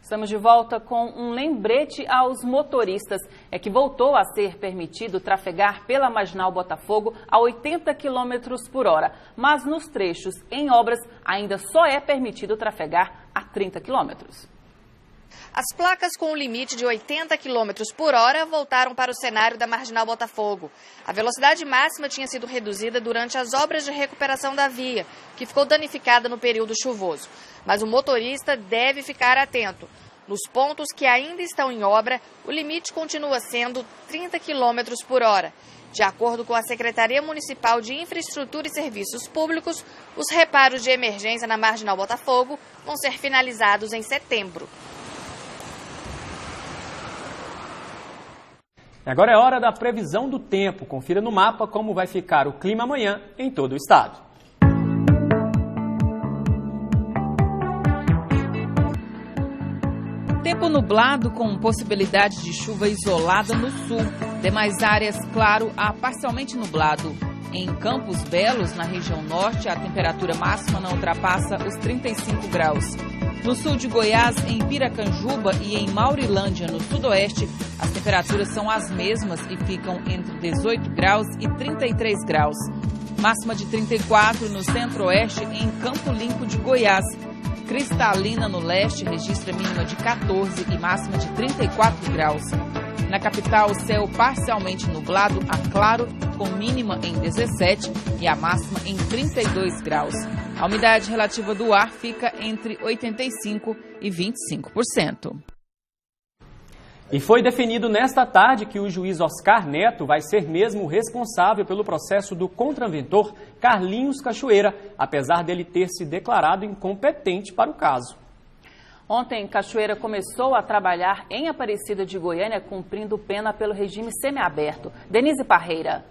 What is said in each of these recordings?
Estamos de volta com um lembrete aos motoristas. É que voltou a ser permitido trafegar pela Marginal Botafogo a 80 km por hora. Mas nos trechos em obras ainda só é permitido trafegar a 30 km. As placas com o limite de 80 km por hora voltaram para o cenário da Marginal Botafogo. A velocidade máxima tinha sido reduzida durante as obras de recuperação da via, que ficou danificada no período chuvoso. Mas o motorista deve ficar atento. Nos pontos que ainda estão em obra, o limite continua sendo 30 km por hora. De acordo com a Secretaria Municipal de Infraestrutura e Serviços Públicos, os reparos de emergência na Marginal Botafogo vão ser finalizados em setembro. Agora é hora da previsão do tempo. Confira no mapa como vai ficar o clima amanhã em todo o estado. Tempo nublado com possibilidade de chuva isolada no sul. Demais áreas, claro, a parcialmente nublado. Em Campos Belos, na região norte, a temperatura máxima não ultrapassa os 35 graus. No sul de Goiás, em Piracanjuba e em Maurilândia, no sudoeste, as temperaturas são as mesmas e ficam entre 18 graus e 33 graus. Máxima de 34 no centro-oeste, em Campo Limpo de Goiás. Cristalina, no leste, registra mínima de 14 e máxima de 34 graus. Na capital, céu parcialmente nublado a claro, com mínima em 17 e a máxima em 32 graus. A umidade relativa do ar fica entre 85% e 25%. E foi definido nesta tarde que o juiz Oscar Neto vai ser mesmo responsável pelo processo do contraventor Carlinhos Cachoeira, apesar dele ter se declarado incompetente para o caso. Ontem, Cachoeira começou a trabalhar em Aparecida de Goiânia, cumprindo pena pelo regime semiaberto. Denise Parreira.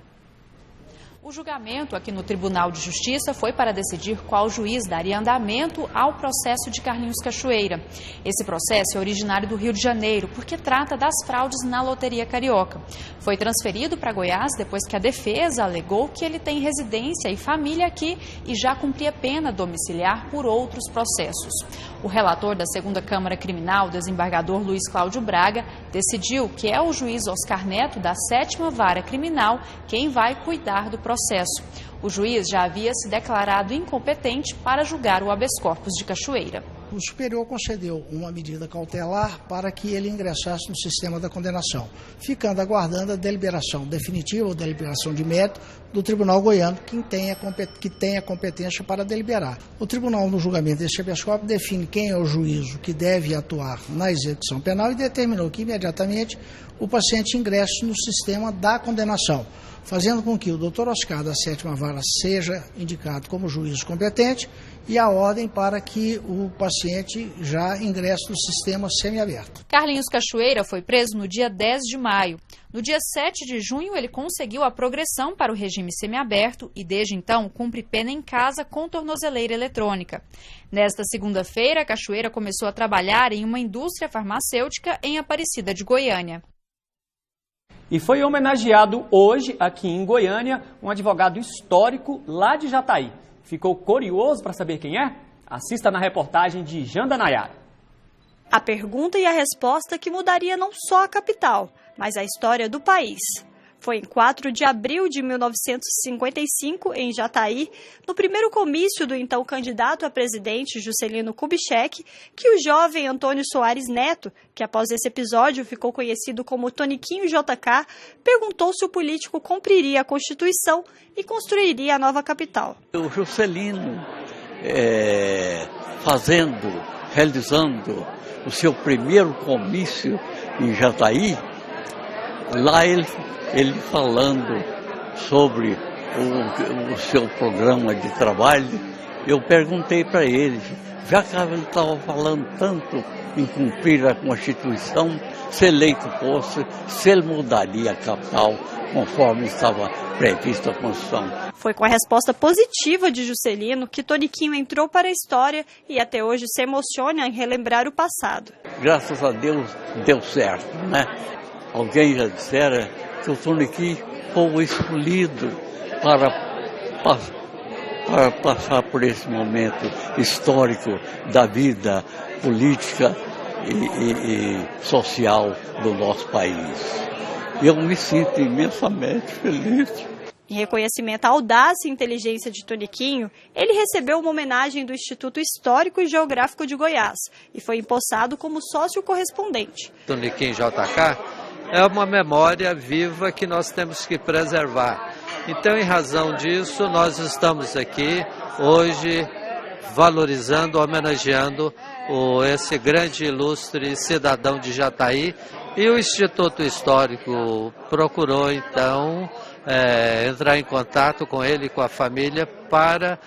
O julgamento aqui no Tribunal de Justiça foi para decidir qual juiz daria andamento ao processo de Carlinhos Cachoeira. Esse processo é originário do Rio de Janeiro, porque trata das fraudes na Loteria Carioca. Foi transferido para Goiás depois que a defesa alegou que ele tem residência e família aqui e já cumpria pena domiciliar por outros processos. O relator da 2ª Câmara Criminal, desembargador Luiz Cláudio Braga, decidiu que é o juiz Oscar Neto, da 7ª Vara Criminal, quem vai cuidar do processo. O juiz já havia se declarado incompetente para julgar o habeas corpus de Cachoeira. O superior concedeu uma medida cautelar para que ele ingressasse no sistema da condenação, ficando aguardando a deliberação definitiva ou deliberação de mérito do Tribunal Goiano, que tenha competência para deliberar. O Tribunal, no julgamento deste habeas corpus, define quem é o juízo que deve atuar na execução penal e determinou que imediatamente o paciente ingresse no sistema da condenação, fazendo com que o Dr. Oscar da 7ª Vara seja indicado como juiz competente e a ordem para que o paciente já ingresse no sistema semiaberto. Carlinhos Cachoeira foi preso no dia 10 de maio. No dia 7 de junho, ele conseguiu a progressão para o regime semiaberto e, desde então, cumpre pena em casa com tornozeleira eletrônica. Nesta segunda-feira, Cachoeira começou a trabalhar em uma indústria farmacêutica em Aparecida de Goiânia. E foi homenageado hoje, aqui em Goiânia, um advogado histórico lá de Jataí. Ficou curioso para saber quem é? Assista na reportagem de Janda Nayara. A pergunta e a resposta que mudaria não só a capital, mas a história do país. Foi em 4 de abril de 1955, em Jataí, no primeiro comício do então candidato a presidente Juscelino Kubitschek, que o jovem Antônio Soares Neto, que após esse episódio ficou conhecido como Toniquinho JK, perguntou se o político cumpriria a Constituição e construiria a nova capital. O Juscelino, realizando o seu primeiro comício em Jataí, lá ele falando sobre o seu programa de trabalho, eu perguntei para ele, já que ele estava falando tanto em cumprir a Constituição, se eleito fosse, se ele mudaria a capital conforme estava prevista a Constituição. Foi com a resposta positiva de Juscelino que Toniquinho entrou para a história e até hoje se emociona em relembrar o passado. Graças a Deus deu certo, né? Alguém já dissera que o Toniquinho foi o escolhido para passar por esse momento histórico da vida política e social do nosso país. Eu me sinto imensamente feliz. Em reconhecimento à audácia e inteligência de Toniquinho, ele recebeu uma homenagem do Instituto Histórico e Geográfico de Goiás e foi empossado como sócio correspondente. Toniquinho JK é uma memória viva que nós temos que preservar. Então, em razão disso, nós estamos aqui hoje valorizando, homenageando esse grande e ilustre cidadão de Jataí. E o Instituto Histórico procurou, então, entrar em contato com ele e com a família para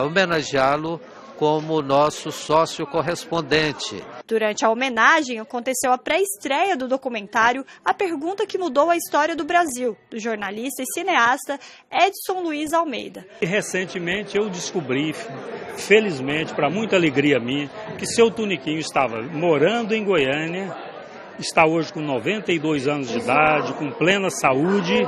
homenageá-lo como nosso sócio correspondente. Durante a homenagem, aconteceu a pré-estreia do documentário A Pergunta que Mudou a História do Brasil, do jornalista e cineasta Edson Luiz Almeida. Recentemente eu descobri, felizmente, para muita alegria minha, que seu Toniquinho estava morando em Goiânia, está hoje com 92 anos de idade, com plena saúde,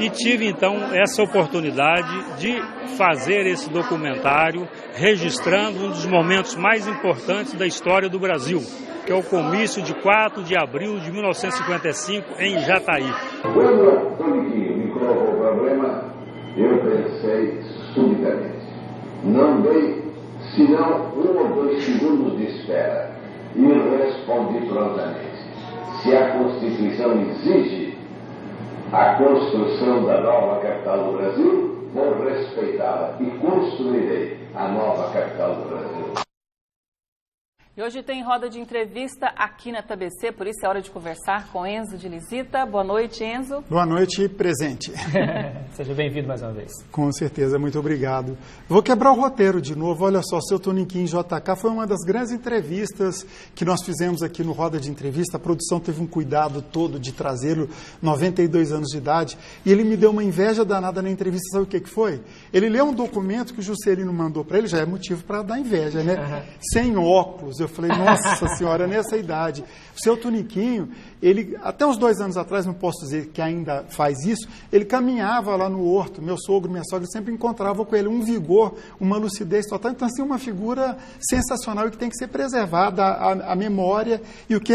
e tive então essa oportunidade de fazer esse documentário registrando um dos momentos mais importantes da história do Brasil, que é o comício de 4 de abril de 1955 em Jataí. Quando o Toniquinho me colocou o problema, eu pensei subitamente. Não dei senão 1 ou 2 segundos de espera e respondi prontamente. Se a Constituição exige a construção da nova capital do Brasil, vou respeitá-la e construirei a nova capital do Brasil. E hoje tem roda de entrevista aqui na TBC, por isso é hora de conversar com Enzo de Lisita. Boa noite, Enzo. Boa noite, presente. Seja bem-vindo mais uma vez. Com certeza, muito obrigado. Vou quebrar o roteiro de novo. Olha só, seu Toniquinho JK foi uma das grandes entrevistas que nós fizemos aqui no Roda de Entrevista. A produção teve um cuidado todo de trazê-lo, 92 anos de idade, e ele me deu uma inveja danada na entrevista. Sabe o que foi? Ele leu um documento que o Juscelino mandou para ele, já é motivo para dar inveja, né? Uhum. Sem óculos. Eu falei, nossa senhora, nessa idade. O seu Toniquinho, ele, até uns 2 anos atrás, não posso dizer que ainda faz isso, ele caminhava lá no horto, meu sogro, minha sogra, sempre encontrava com ele um vigor, uma lucidez total. Então, assim, uma figura sensacional e que tem que ser preservada, a memória e o que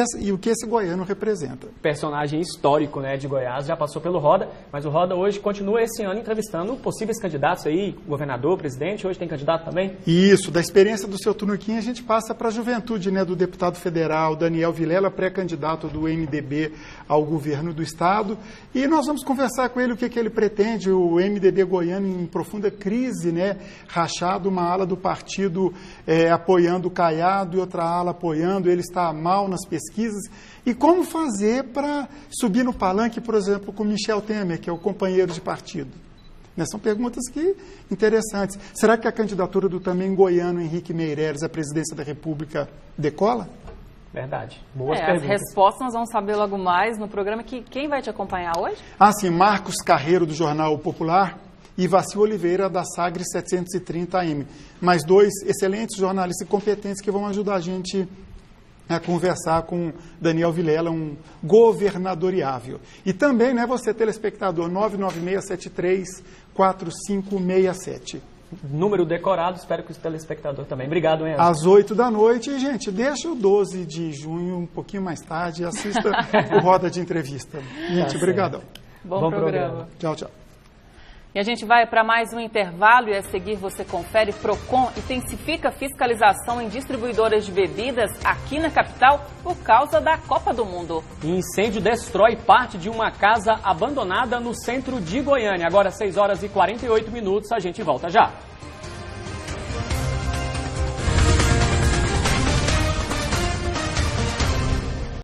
esse goiano representa. Personagem histórico, né, de Goiás, já passou pelo Roda, mas o Roda hoje continua esse ano entrevistando possíveis candidatos aí, governador, presidente, hoje tem candidato também? Isso, da experiência do seu Toniquinho, a gente passa para a juventude, né, do deputado federal Daniel Vilela, pré-candidato do MDB ao governo do estado, e nós vamos conversar com ele o que ele pretende. O MDB goiano em profunda crise, né, rachado, uma ala do partido apoiando o Caiado e outra ala apoiando, ele está mal nas pesquisas, e como fazer para subir no palanque, por exemplo, com Michel Temer, que é o companheiro de partido. São perguntas interessantes. Será que a candidatura do também goiano Henrique Meireles à presidência da República decola? Verdade. Boas perguntas. As respostas nós vamos saber logo mais no programa. Quem vai te acompanhar hoje? Sim, Marcos Carreiro, do Jornal Popular, e Vaci Oliveira, da Sagres 730 AM. Mais 2 excelentes jornalistas e competentes que vão ajudar a gente a conversar com Daniel Vilela, um governadoriável. E também, né, você, telespectador, 996734567. Número decorado, espero que o telespectador também. Obrigado, Enzo. Às 8 da noite. E, gente, deixa o 12 de junho um pouquinho mais tarde e assista o Roda de Entrevista. Gente, obrigadão. Bom programa. Tchau, tchau. E a gente vai para mais um intervalo e a seguir você confere. Procon intensifica fiscalização em distribuidoras de bebidas aqui na capital por causa da Copa do Mundo. Incêndio destrói parte de uma casa abandonada no centro de Goiânia. Agora 6 horas e 48 minutos, a gente volta já.